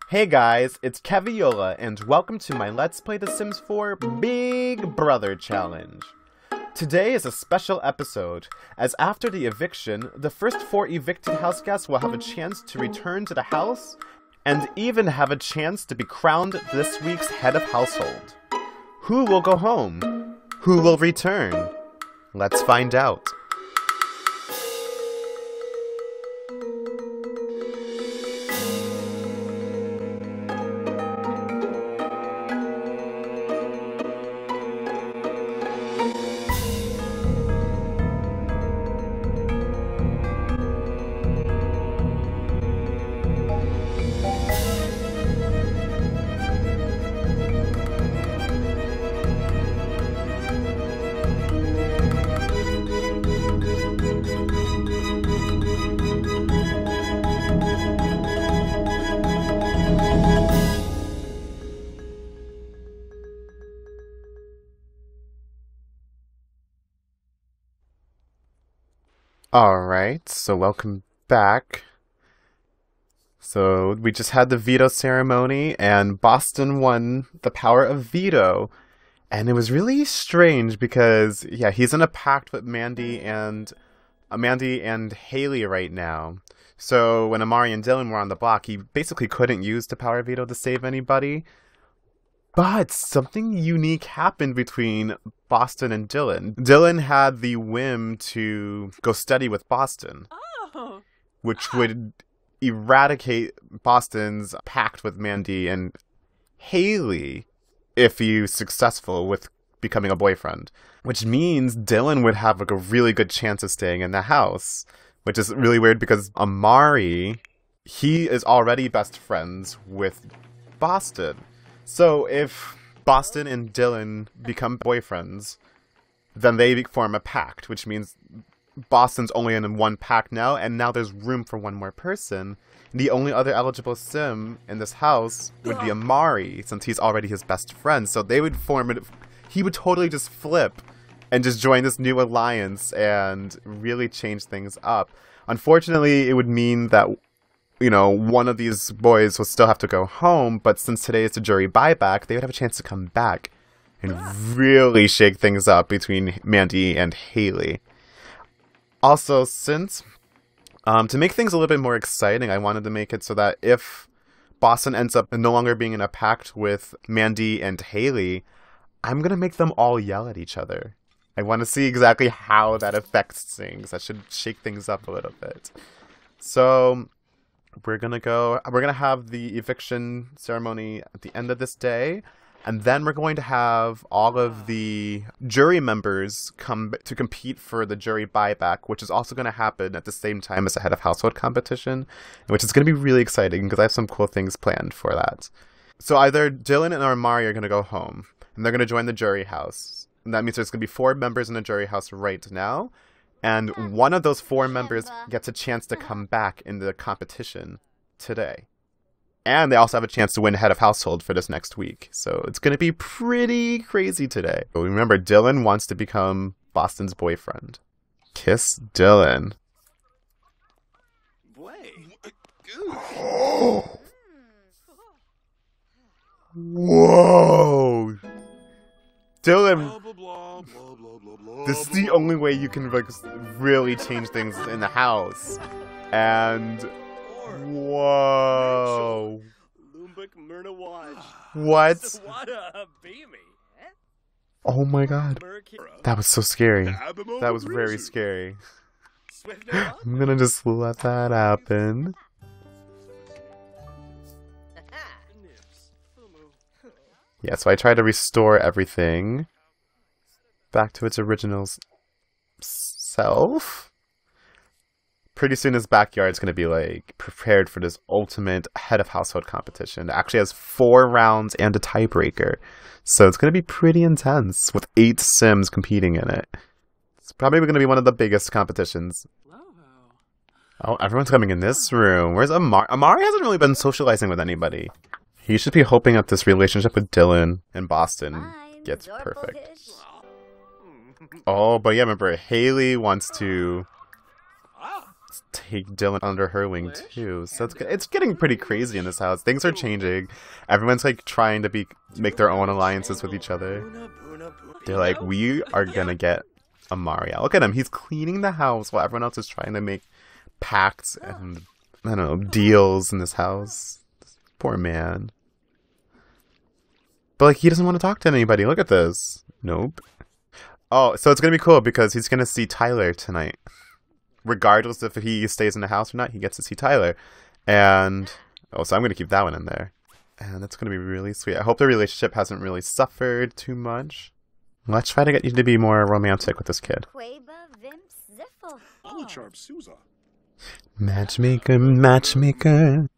Hey guys, it's Keviolah, and welcome to my Let's Play The Sims 4 Big Brother Challenge. Today is a special episode, as after the eviction, the first 4 evicted house guests will have a chance to return to the house, and even have a chance to be crowned this week's head of household. Who will go home? Who will return? Let's find out. Alright, so welcome back. So we just had the veto ceremony, and Boston won the power of veto. And it was really strange because, yeah, he's in a pact with Mandy and Haley right now. So when Amari and Dylan were on the block, he basically couldn't use the power of veto to save anybody. But something unique happened between Boston and Dylan. Dylan had the whim to go study with Boston, which would eradicate Boston's pact with Mandy and Haley if he's successful with becoming a boyfriend. Which means Dylan would have like a really good chance of staying in the house, which is really weird because Amari, he is already best friends with Boston. So if Boston and Dylan become boyfriends, then they form a pact, which means Boston's only in one pact now, and now there's room for one more person. The only other eligible sim in this house would be Amari, since he's already his best friend. So they would form it. He would totally just flip and just join this new alliance and really change things up. Unfortunately, it would mean that, you know, one of these boys will still have to go home, but since today is the jury buyback, they would have a chance to come back and really shake things up between Mandy and Haley. Also, since, to make things a little bit more exciting, I wanted to make it so that if Boston ends up no longer being in a pact with Mandy and Haley, I'm going to make them all yell at each other. I want to see exactly how that affects things. That should shake things up a little bit. So we're gonna have the eviction ceremony at the end of this day, and then we're going to have all of the jury members come to compete for the jury buyback, which is also going to happen at the same time as the head of household competition, which is going to be really exciting because I have some cool things planned for that. So either Dylan and Amari are going to go home, and they're going to join the jury house, and that means there's going to be 4 members in the jury house right now. And one of those 4 members gets a chance to come back in the competition today. And they also have a chance to win head of household for this next week. So it's going to be pretty crazy today. But remember, Dylan wants to become Boston's boyfriend. Kiss Dylan. Whoa! Dylan, this is the only way you can like really change things in the house. And whoa! What? Oh my god! That was so scary. That was very scary. I'm gonna just let that happen. Yeah, so I try to restore everything back to its original self. Pretty soon his backyard's going to be like prepared for this ultimate head of household competition. It actually has 4 rounds and a tiebreaker. So it's going to be pretty intense with 8 sims competing in it. It's probably going to be one of the biggest competitions. Oh, everyone's coming in this room. Where's Amari? Amari hasn't really been socializing with anybody. He should be hoping that this relationship with Dylan and Boston gets perfect. Oh, but yeah, remember, Haley wants to take Dylan under her wing too. So it's getting pretty crazy in this house. Things are changing. Everyone's like trying to make their own alliances with each other. They're like, we are gonna get Amaria. Look at him. He's cleaning the house while everyone else is trying to make pacts and, I don't know, deals in this house. This poor man. But like, he doesn't want to talk to anybody. Look at this. Nope. Oh, so it's gonna be cool because he's gonna see Tyler tonight. Regardless if he stays in the house or not, he gets to see Tyler. And, oh, so I'm gonna keep that one in there. And that's gonna be really sweet. I hope the relationship hasn't really suffered too much. Let's try to get you to be more romantic with this kid. Matchmaker, matchmaker.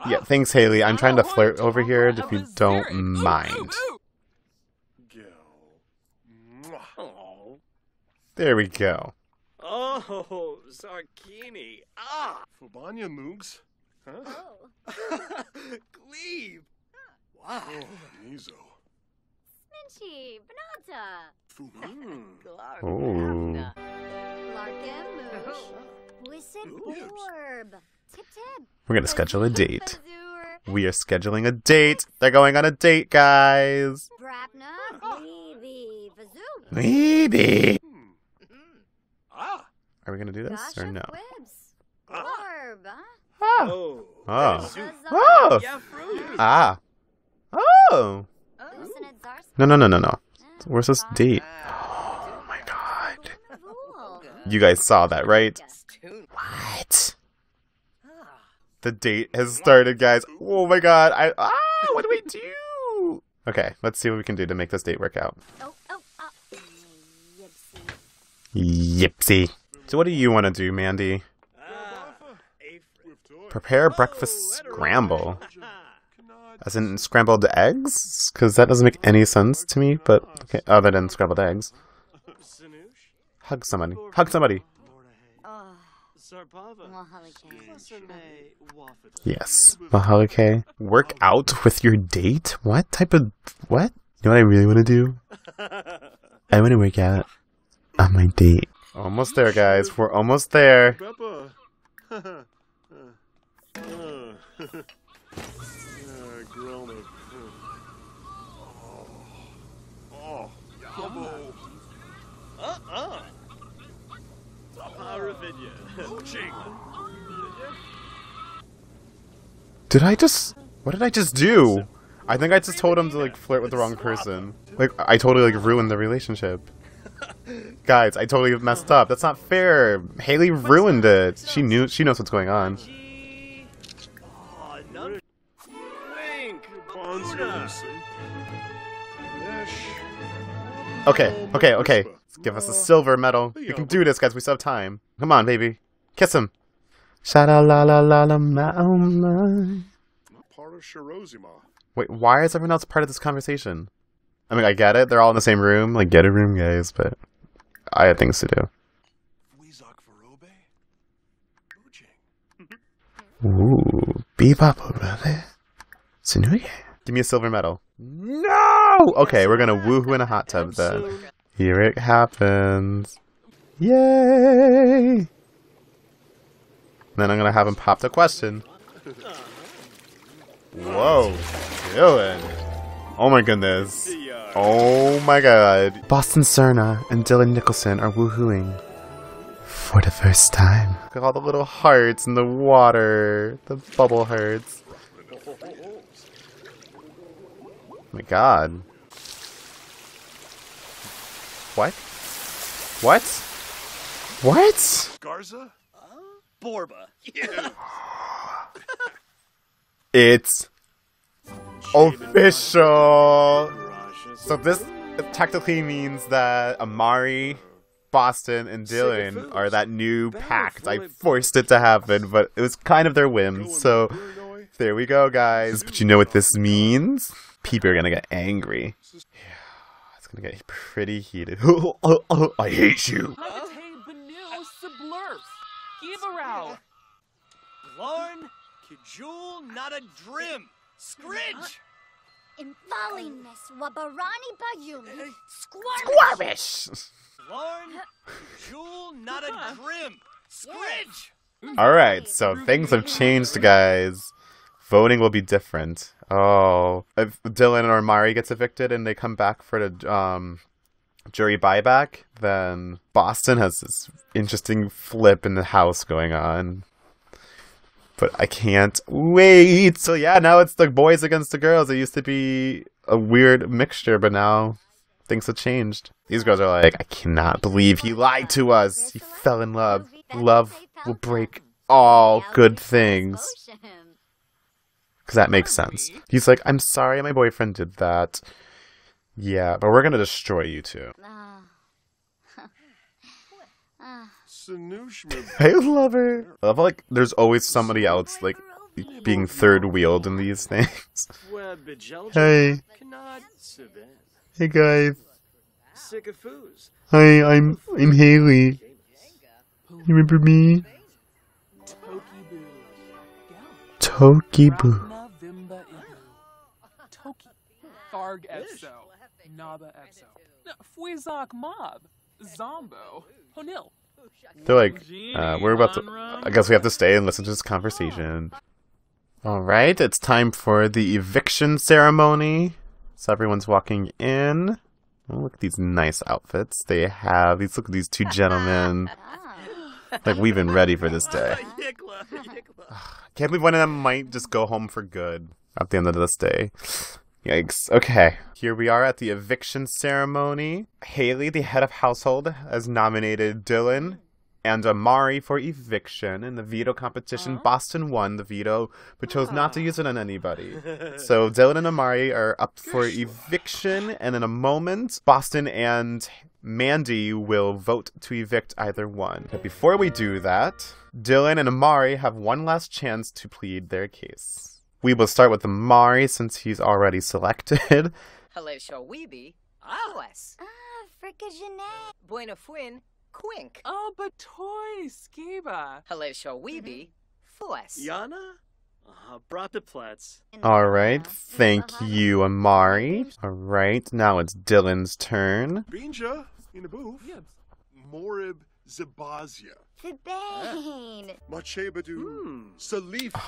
Yeah, thanks, Haley. I'm trying to flirt over here if you don't mind. There we go. Oh, Sarkini. Ah! Fubanya Moogs? Huh? Oh. Glebe. Wow. Oh, Nizo. Sminchi, Banata. Oh. We're gonna schedule a date. We are scheduling a date. They're going on a date, guys. Maybe. Are we gonna do this or no? Oh. Oh. Oh. Ah. Oh. No. Where's this date? Oh my god. You guys saw that, right? What? The date has started, guys. Oh my god. What do we do? Okay, let's see what we can do to make this date work out. Yipsy. So what do you want to do, Mandy? Prepare breakfast scramble. As in scrambled eggs? Because that doesn't make any sense to me, but okay, other than scrambled eggs. Hug somebody. Hug somebody. Yes. Mahalike. Work out with your date? What type of... What? You know what I really want to do? I want to work out on my date. Almost there, guys. We're almost there. Did I just... What did I just do? I think I just told him to like flirt with the wrong person. Like, I totally like ruined the relationship. Guys, I totally messed up. That's not fair. Haley ruined it. She knows what's going on. Okay. Give us a silver medal. We can do this, guys. We still have time. Come on, baby. Kiss him. Wait, why is everyone else part of this conversation? I mean, I get it. They're all in the same room. Like, get a room, guys, but I have things to do. Ooh, bebop. Give me a silver medal. No! Okay, we're gonna woohoo in a hot tub then. Here it happens. Yay! Then I'm gonna have him pop the question. Whoa, Dylan. Oh my goodness. Oh my god. Boston Cerna and Dylan Nicholson are woohooing for the first time. Look at all the little hearts in the water. The bubble hearts. Oh my god. What? What? What? Garza? Borba. It's official. So this technically means that Amari, Boston, and Dylan are that new pact. I forced it to happen, but it was kind of their whim. So there we go, guys. But you know what this means? People are gonna get angry. Yeah, it's gonna get pretty heated. I hate you. Lorn, Kijul, not a drim. Scridge! Infalingness wabarani bayumi Squamish! Lorn, Jewel, not a Drim. Scridge! Alright, so things have changed, guys. Voting will be different. Oh, if Dylan or Mari gets evicted and they come back for the jury buyback, then Boston has this interesting flip in the house going on. But I can't wait. So yeah, now it's the boys against the girls. It used to be a weird mixture, but now things have changed. These girls are like, I cannot believe he lied to us. He fell in love. Love will break all good things. Because that makes sense. He's like, I'm sorry my boyfriend did that. Yeah, but we're going to destroy you two. I love her. I love how, like, there's always somebody else, like, being third wheeled in these things. Hey. Hey, guys. Hi, I'm Haley. You remember me? Tokiboo. Toki. Tharg Etso. Naba Etso. Fuizak Mob. Zombo. Honil. They're like, we're about to... I guess we have to stay and listen to this conversation. Alright, it's time for the eviction ceremony. So everyone's walking in. Oh, look at these nice outfits they have. Look at these two gentlemen. Like, we've been ready for this day. Can't believe one of them might just go home for good at the end of this day. Yikes. Okay. Here we are at the eviction ceremony. Haley, the head of household, has nominated Dylan and Amari for eviction. In the veto competition, Boston won the veto, but chose not to use it on anybody. So Dylan and Amari are up for eviction, and in a moment, Boston and Mandy will vote to evict either one. But before we do that, Dylan and Amari have one last chance to plead their case. We will start with Amari since he's already selected. Hello, Shawibi. Wes. Fricka Buena Fuin. Quink. Oh, but toy Skiba. Hello, Shawibi. Fues. Yana? Brataplats. Alright, thank you, Amari. Alright, now it's Dylan's turn. Binja, Inaboof, Morib Zabazia, Thibane. Machebadu, Salif.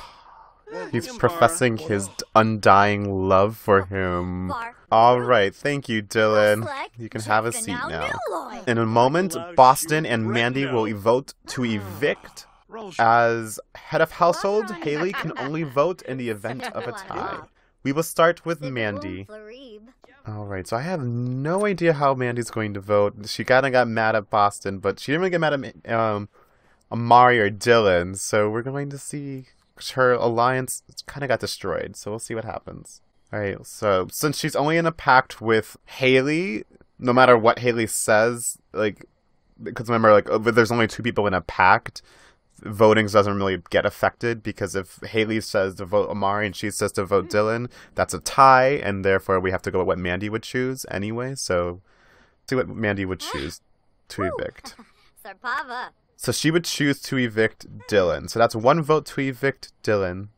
He's professing his undying love for him. Alright, thank you, Dylan. You can have a seat now. In a moment, Boston and Mandy will vote to evict. As head of household, Haley can only vote in the event of a tie. We will start with Mandy. Alright, so I have no idea how Mandy's going to vote. She kind of got mad at Boston, but she didn't really get mad at Amari or Dylan, so we're going to see. Her alliance kind of got destroyed, so we'll see what happens. Alright, so since she's only in a pact with Haley, no matter what Haley says, like, because remember, like, there's only two people in a pact, voting doesn't really get affected, because if Haley says to vote Amari and she says to vote Dylan, that's a tie, and therefore we have to go with what Mandy would choose anyway, so see what Mandy would choose to evict. Sarpava. So she would choose to evict Dylan. So that's one vote to evict Dylan.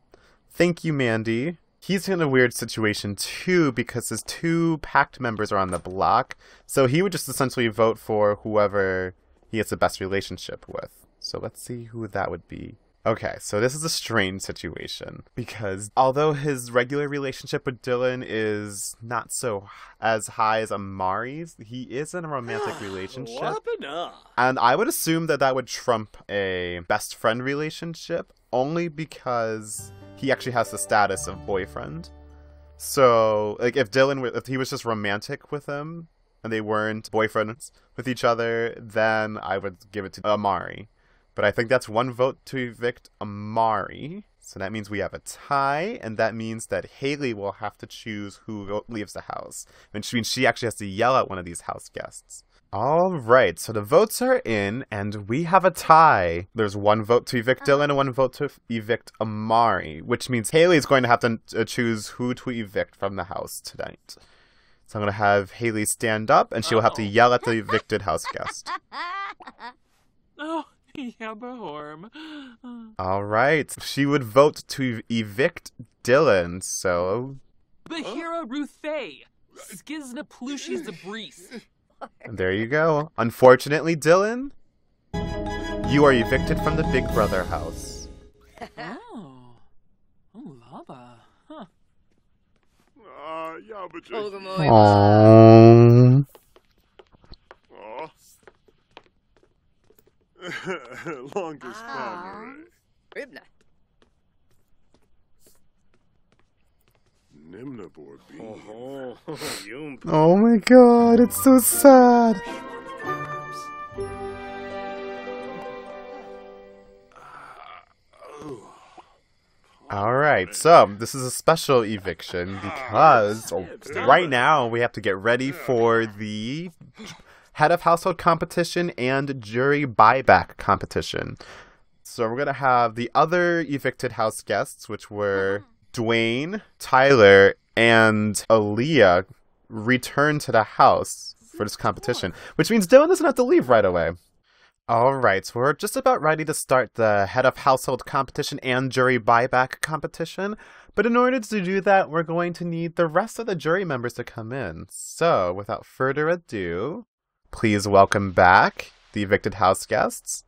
Thank you, Mandy. He's in a weird situation, too, because his two pact members are on the block. So he would just essentially vote for whoever he has the best relationship with. So let's see who that would be. Okay, so this is a strange situation. Because although his regular relationship with Dylan is not so as high as Amari's, he is in a romantic relationship. And I would assume that that would trump a best friend relationship, only because he actually has the status of boyfriend. So, like, if he was just romantic with him, and they weren't boyfriends with each other, then I would give it to Amari. But I think that's one vote to evict Amari. So that means we have a tie, and that means that Haley will have to choose who leaves the house. Which means she actually has to yell at one of these house guests. Alright, so the votes are in, and we have a tie. There's one vote to evict Dylan and one vote to evict Amari, which means Haley's going to have to choose who to evict from the house tonight. So I'm going to have Haley stand up, and she will have to yell at the evicted house guest. Oh, yeah, Bahorm. Alright, she would vote to evict Dylan, so... Bahira Ruthay. Skizna Plushy Zabris. And there you go. Unfortunately, Dylan, you are evicted from the Big Brother house. Oh. Oh, lava. Huh. Yeah, but Aww. Longest memory. Ribna. Nimna Borbi. Oh my god, it's so sad. Alright, so this is a special eviction because right now we have to get ready for the head of household competition and jury buyback competition. So we're going to have the other evicted house guests, which were Dwayne, Tyler, and Aaliyah, return to the house for this competition, which means Dylan doesn't have to leave right away. Alright, so we're just about ready to start the head of household competition and jury buyback competition, but in order to do that, we're going to need the rest of the jury members to come in. So, without further ado, please welcome back the evicted house guests,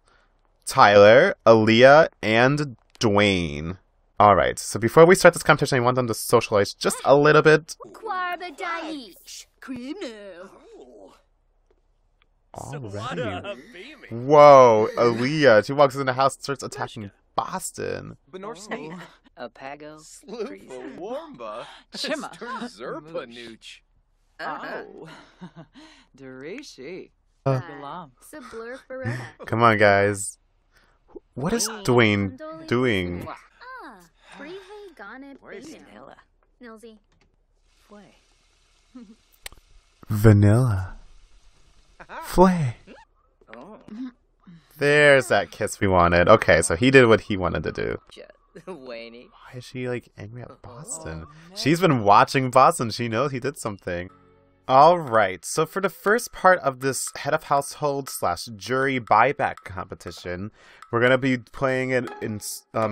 Tyler, Aaliyah, and Dwayne. Alright, so before we start this competition, I want them to socialize just a little bit. Alrighty. Whoa, Aaliyah, she walks in the house and starts attacking Boston. Benorski. Apago. Sloopa Warmba. Shimma. Zerpa Nooch. Oh. Derishi. Come on, guys. What is Dwayne doing? Where's Vanilla? Nilsy. Way. Vanilla. Flay. Oh. There's that kiss we wanted. Okay, so he did what he wanted to do. Wayne. Why is she, like, angry at Boston? She's been watching Boston. She knows he did something. Alright, so for the first part of this head of household / jury buyback competition, we're going to be playing it in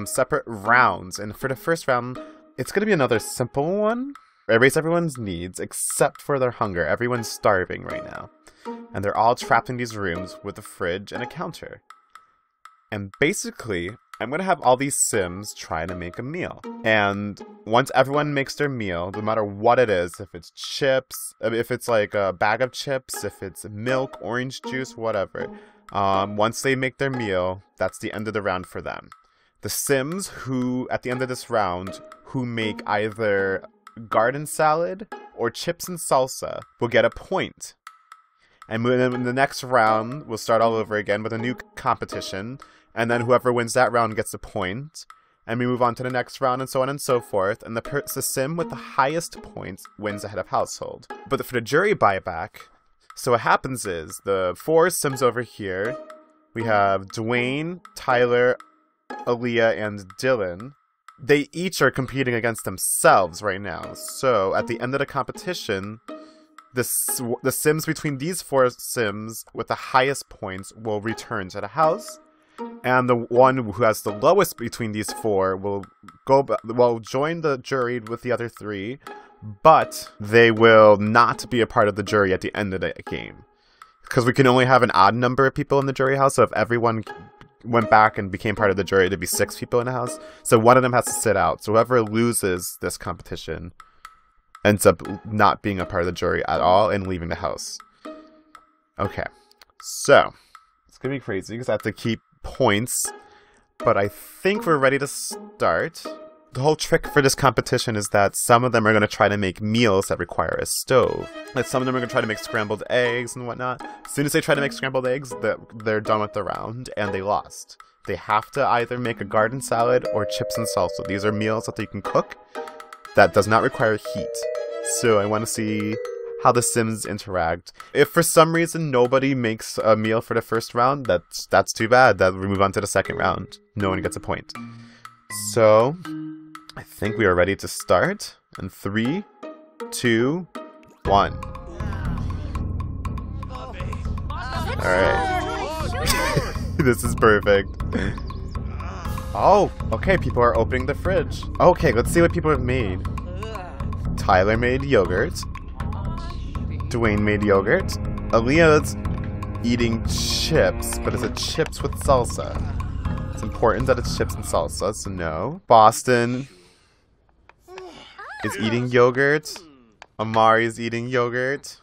separate rounds. And for the first round, it's going to be another simple one. Erase everyone's needs except for their hunger. Everyone's starving right now. And they're all trapped in these rooms with a fridge and a counter. And basically, I'm going to have all these Sims try to make a meal. And once everyone makes their meal, no matter what it is, if it's chips, if it's like a bag of chips, if it's milk, orange juice, whatever, once they make their meal, that's the end of the round for them. The Sims who, at the end of this round, who make either garden salad or chips and salsa will get a point. And then in the next round, we'll start all over again with a new competition. And then whoever wins that round gets a point. And we move on to the next round and so on and so forth. And the sim with the highest points wins the head of household. But for the jury buyback, so what happens is the 4 Sims over here, we have Dwayne, Tyler, Aaliyah, and Dylan. They each are competing against themselves right now. So at the end of the competition, the Sims between these 4 Sims with the highest points will return to the house, and the one who has the lowest between these 4 will join the jury with the other 3, but they will not be a part of the jury at the end of the game, because we can only have an odd number of people in the jury house. So if everyone went back and became part of the jury, there'd be 6 people in the house. So one of them has to sit out. So whoever loses this competition ends up not being a part of the jury at all and leaving the house. Okay, so it's gonna be crazy because I have to keep points, but I think we're ready to start. The whole trick for this competition is that some of them are going to try to make meals that require a stove. Like some of them are going to try to make scrambled eggs and whatnot. As soon as they try to make scrambled eggs, they're done with the round and they lost. They have to either make a garden salad or chips and salsa. These are meals that they can cook that does not require heat. So I want to see how the Sims interact. If for some reason nobody makes a meal for the first round, that's too bad. That we move on to the second round. No one gets a point. So I think we are ready to start. In 3, 2, 1. Alright. This is perfect. Oh, okay, people are opening the fridge. Okay, let's see what people have made. Tyler made yogurt. Dwayne made yogurt. Aaliyah's eating chips, but is it chips with salsa? It's important that it's chips and salsa, so no. Boston is eating yogurt. Amari's eating yogurt.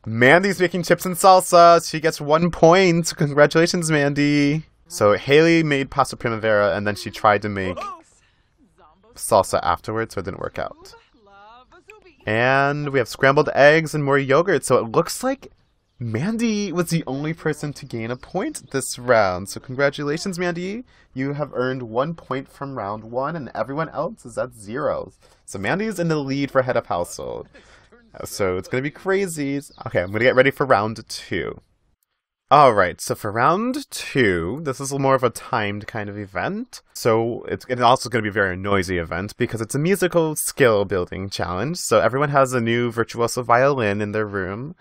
Mandy's making chips and salsa. She gets 1 point. Congratulations, Mandy. So Haley made pasta primavera, and then she tried to make salsa afterwards, so it didn't work out. And we have scrambled eggs and more yogurt, so it looks like Mandy was the only person to gain a point this round. So congratulations, Mandy. You have earned 1 point from round 1, and everyone else is at 0. So Mandy is in the lead for head of household. So it's going to be crazy. Okay, I'm going to get ready for round 2. Alright, so for round 2, this is more of a timed kind of event. So it's also going to be a very noisy event because it's a musical skill building challenge. So everyone has a new virtuoso violin in their room,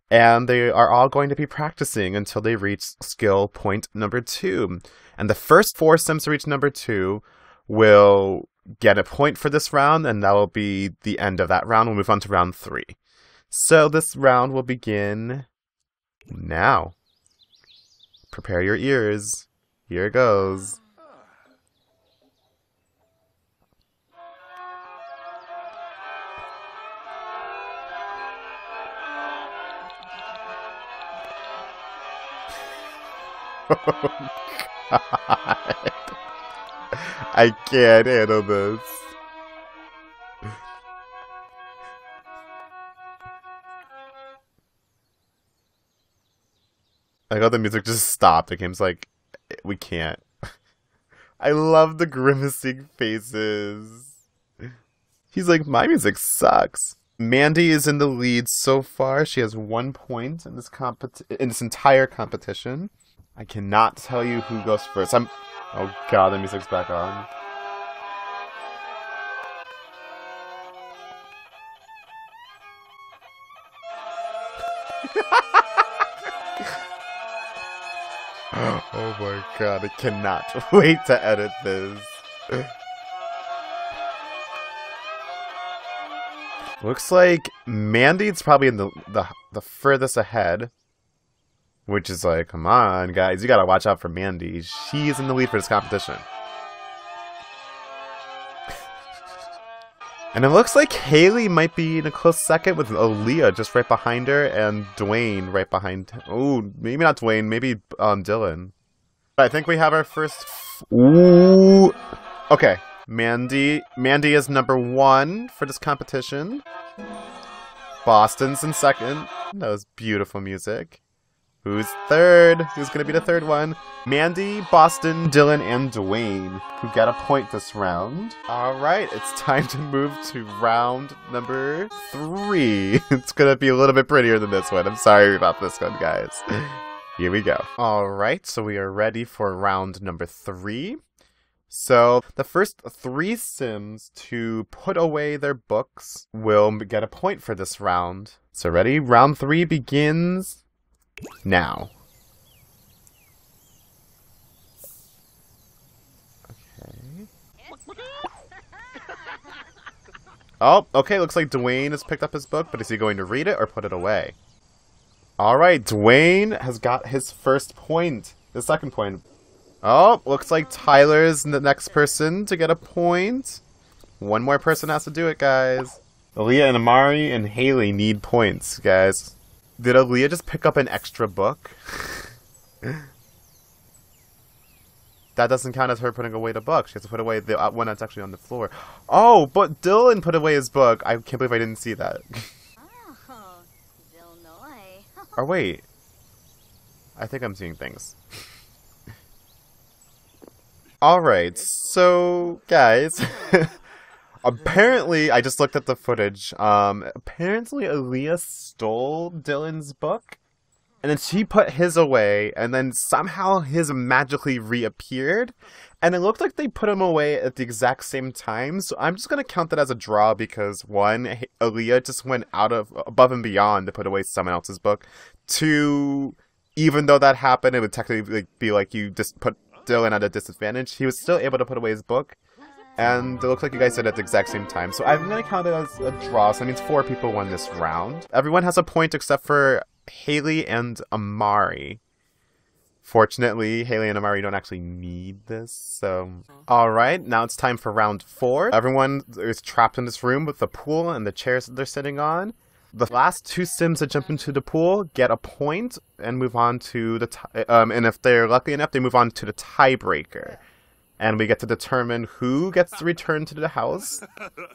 and they are all going to be practicing until they reach skill point number 2. And the first 4 Sims to reach number 2 will get a point for this round, and that will be the end of that round. We'll move on to round 3. So this round will begin now. Prepare your ears. Here it goes. Oh, God. I can't handle this. I got the music just stopped. The game's like, we can't. I love the grimacing faces. He's like, my music sucks. Mandy is in the lead so far. She has 1 point in this entire competition. I cannot tell you who goes first. Oh God, the music's back on. Oh my God, I cannot wait to edit this. Looks like Mandy's probably in the furthest ahead. Which is like, come on, guys, you gotta watch out for Mandy. She's in the lead for this competition. And it looks like Haley might be in a close second with Aaliyah just right behind her, and Dwayne right behind. Oh, maybe not Dwayne, maybe Dylan. I think we have our first. Ooh. Okay, Mandy is number 1 for this competition. Boston's in second. That was beautiful music. Who's third? Who's gonna be the third one? Mandy, Boston, Dylan, and Dwayne, who got a point this round. Alright, it's time to move to round number 3. It's gonna be a little bit prettier than this one. I'm sorry about this one, guys. Here we go. Alright, so we are ready for round number 3. So, the first 3 Sims to put away their books will get a point for this round. So ready? Round 3 begins now. Okay. Oh, okay, looks like Dwayne has picked up his book, but is he going to read it or put it away? Alright, Dwayne has got his first point. The second point. Oh, looks like Tyler's the next person to get a point. 1 more person has to do it, guys. Aaliyah and Amari and Haley need points, guys. Did Aaliyah just pick up an extra book? That doesn't count as her putting away the book. She has to put away the one that's actually on the floor. Oh, but Dylan put away his book. I can't believe I didn't see that. Oh, Illinois. Or wait. I think I'm seeing things. Alright, so, guys. Apparently, I just looked at the footage. Apparently Aaliyah stole Dylan's book, and then she put his away, and then somehow his magically reappeared, and it looked like they put him away at the exact same time, so I'm just gonna count that as a draw because 1, Aaliyah just went above and beyond to put away someone else's book. 2, even though that happened, it would technically be like you just put Dylan at a disadvantage. He was still able to put away his book. And it looks like you guys did it at the exact same time. So I'm going to count it as a draw. So that means 4 people won this round. Everyone has a point except for Haley and Amari. Fortunately, Haley and Amari don't actually need this. So, alright, now it's time for round 4. Everyone is trapped in this room with the pool and the chairs that they're sitting on. The last 2 Sims that jump into the pool get a point and move on to the and if they're lucky enough, they move on to the tiebreaker. And we get to determine who gets to return to the house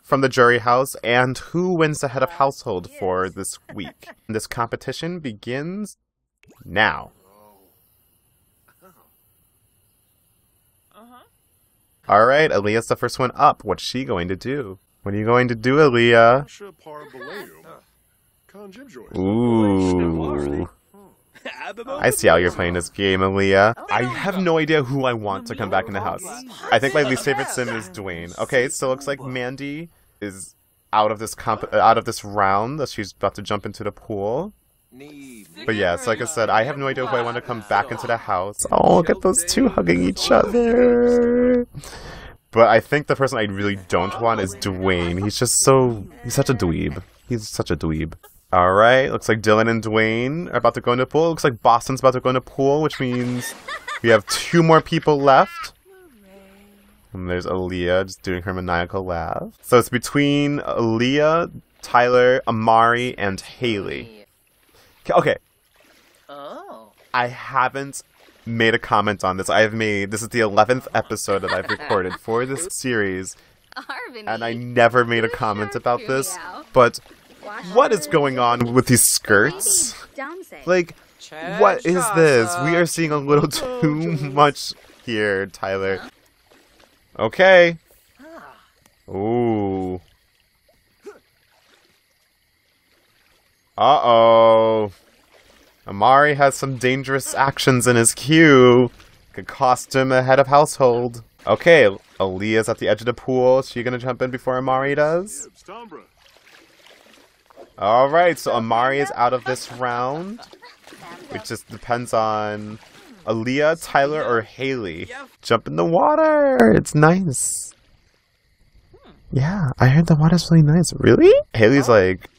from the jury house and who wins the head of household for this week. This competition begins now. Alright, Aaliyah's the first one up. What's she going to do? What are you going to do, Aaliyah? Ooh. I see how you're playing this game, Aaliyah. I have no idea who I want to come back in the house. I think my least favorite sim is Dwayne. Okay, so it looks like Mandy is out of this round. She's about to jump into the pool. But yeah, so like I said, I have no idea who I want to come back into the house. Oh, look at those 2 hugging each other. But I think the person I really don't want is Dwayne. He's such a dweeb. He's such a dweeb. Alright, looks like Dylan and Dwayne are about to go into the pool. Looks like Boston's about to go into the pool, which means we have 2 more people left. And there's Aaliyah just doing her maniacal laugh. So it's between Aaliyah, Tyler, Amari, and Haley. Okay. Oh. I haven't made a comment on this. This is the 11th episode that I've recorded for this series. And I never made a comment about this. But what is going on with these skirts? Like, what is this? We are seeing a little too much here, Tyler. Okay. Ooh. Uh-oh. Amari has some dangerous actions in his queue. Could cost him a head of household. Okay, Aaliyah's at the edge of the pool. Is she gonna jump in before Amari does? Alright, so Amari is out of this round. It just depends on Aaliyah, Tyler, or Haley. Jump in the water! It's nice. Yeah, I heard the water's really nice. Really? Haley's like,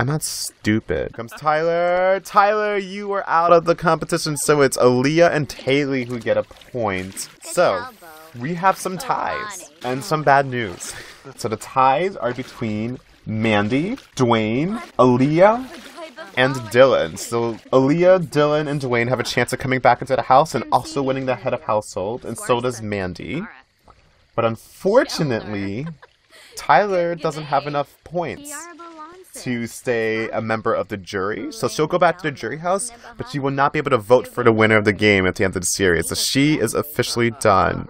I'm not stupid. Comes Tyler. Tyler, you are out of the competition, so it's Aaliyah and Haley who get a point. So, we have some ties and some bad news. So the ties are between Mandy, Dwayne, Aaliyah, and Dylan. So Aaliyah, Dylan, and Dwayne have a chance of coming back into the house and also winning the head of household, and so does Mandy. But unfortunately, Tyler doesn't have enough points to stay a member of the jury. So she'll go back to the jury house, but she will not be able to vote for the winner of the game at the end of the series. So she is officially done.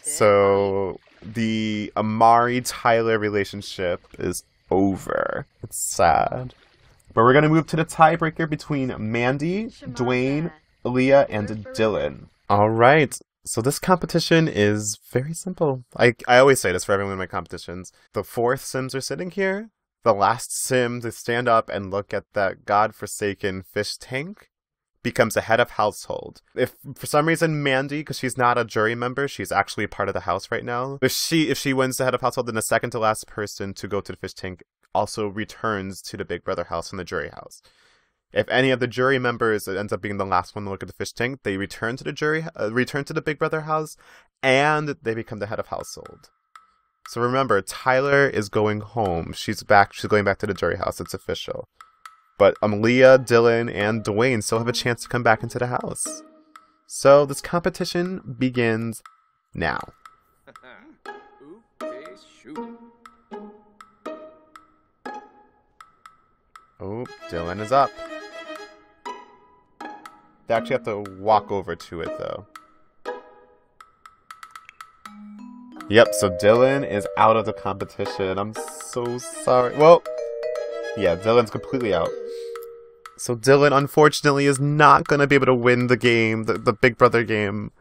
So the Amari-Tyler relationship is over. It's sad. But we're going to move to the tiebreaker between Mandy, Dwayne, Aaliyah, and Dylan. Alright, so this competition is very simple. I always say this for everyone in my competitions. The 4th Sims are sitting here. The last Sim to stand up and look at that godforsaken fish tank becomes a head of household. If for some reason Mandy, because she's not a jury member, she's actually a part of the house right now. If she wins the head of household, then the second to last person to go to the fish tank also returns to the Big Brother house and the jury house. If any of the jury members ends up being the last one to look at the fish tank, they return to the Big Brother house, and they become the head of household. So remember, Tyler is going home. She's going back to the jury house. It's official. But Aaliyah, Dylan, and Dwayne still have a chance to come back into the house. So this competition begins now. Oh, Dylan is up. They actually have to walk over to it, though. Yep, so Dylan is out of the competition. I'm so sorry. Well, yeah, Dylan's completely out. So Dylan, unfortunately, is not going to be able to win the game, the Big Brother game.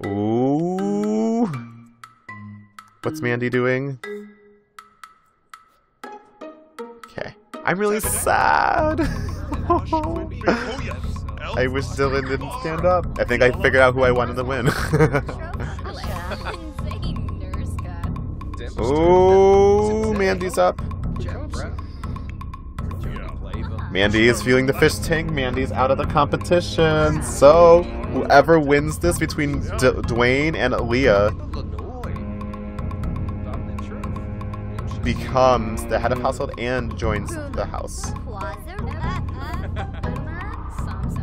Ooh. What's Mandy doing? Okay. I'm really sad. I wish Dylan didn't stand up. I think I figured out who I wanted to win. Oh, Mandy's up. Mandy is feeling the fish tank. Mandy's out of the competition. So, whoever wins this between Dwayne and Aaliyah becomes the head of household and joins the house.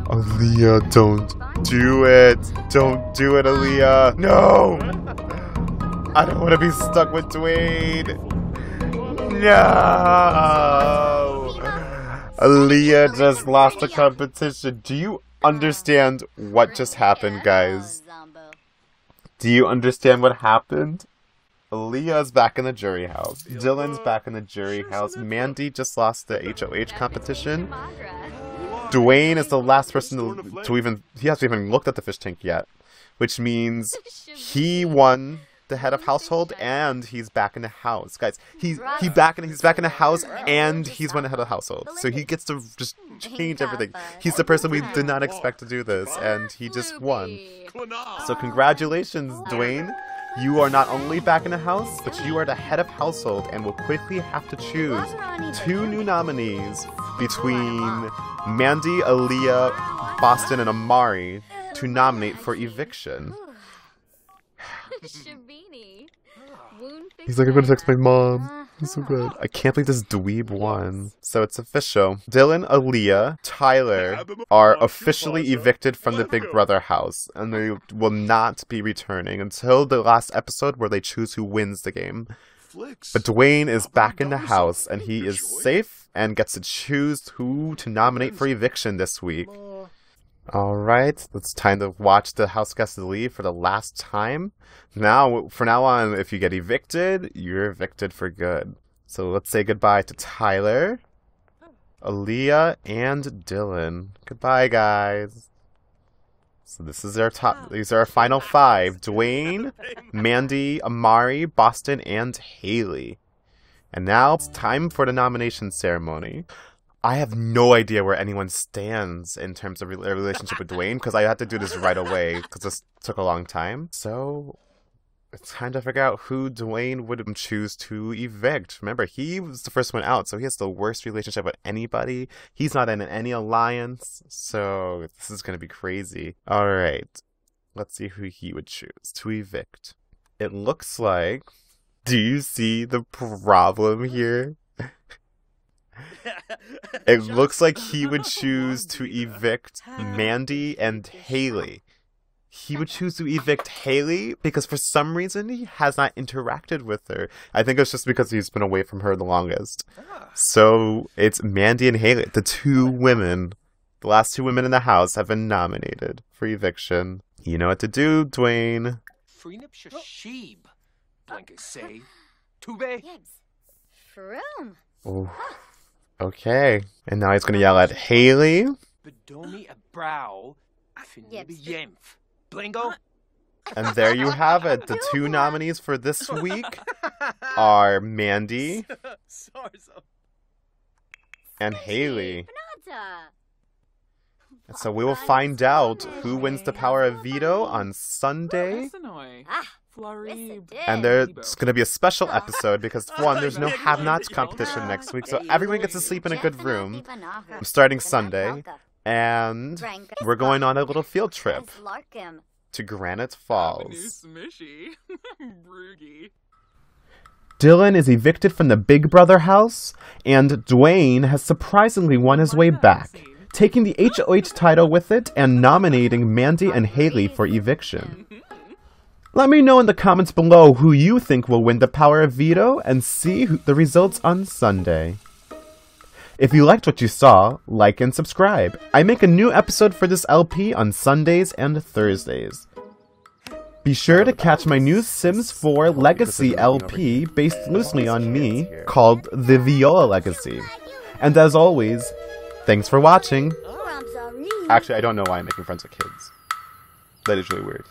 Aaliyah, don't do it. Don't do it, Aaliyah. No! I don't want to be stuck with Dwayne. No! Aaliyah just lost the competition. Do you understand what just happened, guys? Do you understand what happened? Aaliyah's back in the jury house. Dylan's back in the jury house. Mandy just lost the HOH competition. Dwayne is the last person to even... He hasn't even looked at the fish tank yet. Which means he won the head of household and he's back in the house. Guys, he's back in the house and he's won the head of household. So he gets to just change everything. He's the person we did not expect to do this and he just won. So congratulations, Dwayne. You are not only back in the house, but you are the head of household and will quickly have to choose 2 new nominees between Mandy, Aaliyah, Boston, and Amari to nominate for Eviction. He's like, I'm gonna text my mom. He's so good. I can't believe this dweeb won. So it's official. Dylan, Aaliyah, Tyler are officially evicted from the Big Brother house. And they will not be returning until the last episode where they choose who wins the game. But Dwayne is back in the house and he is safe and gets to choose who to nominate for eviction this week. Alright, it's time to watch the house guests leave for the last time. Now, from now on, if you get evicted, you're evicted for good. So let's say goodbye to Tyler, Aaliyah, and Dylan. Goodbye, guys. So this is these are our final 5. Dwayne, Mandy, Amari, Boston, and Haley. And now it's time for the nomination ceremony. I have no idea where anyone stands in terms of a relationship with Dwayne because I had to do this right away because this took a long time. So it's time to figure out who Dwayne would choose to evict. Remember, he was the first one out, so he has the worst relationship with anybody. He's not in any alliance, so this is going to be crazy. All right, let's see who he would choose to evict. It looks like... Do you see the problem here? It looks like he would choose to evict Mandy and Haley. He would choose to evict Haley because for some reason he has not interacted with her. I think it's just because he's been away from her the longest. So it's Mandy and Haley, the 2 women. The last 2 women in the house have been nominated for eviction. You know what to do, Dwayne. Oh. Okay, and now he's gonna yell at Haley. And there you have it. The 2 nominees for this week are Mandy and Haley. And so we will find out who wins the power of veto on Sunday. And there's going to be a special episode because, one, there's no have-nots competition next week, so everyone gets to sleep in a good room starting Sunday. And we're going on a little field trip to Granite Falls. Dylan is evicted from the Big Brother house, and Dwayne has surprisingly won his way back, taking the HOH title with it and nominating Mandy and Haley for eviction. Let me know in the comments below who you think will win the power of veto and see the results on Sunday. If you liked what you saw, like and subscribe. I make a new episode for this LP on Sundays and Thursdays. Be sure to catch my new Sims 4 Legacy LP based loosely on me called The Keviolah Legacy. And as always, thanks for watching. Actually, I don't know why I'm making friends with kids. That is really weird.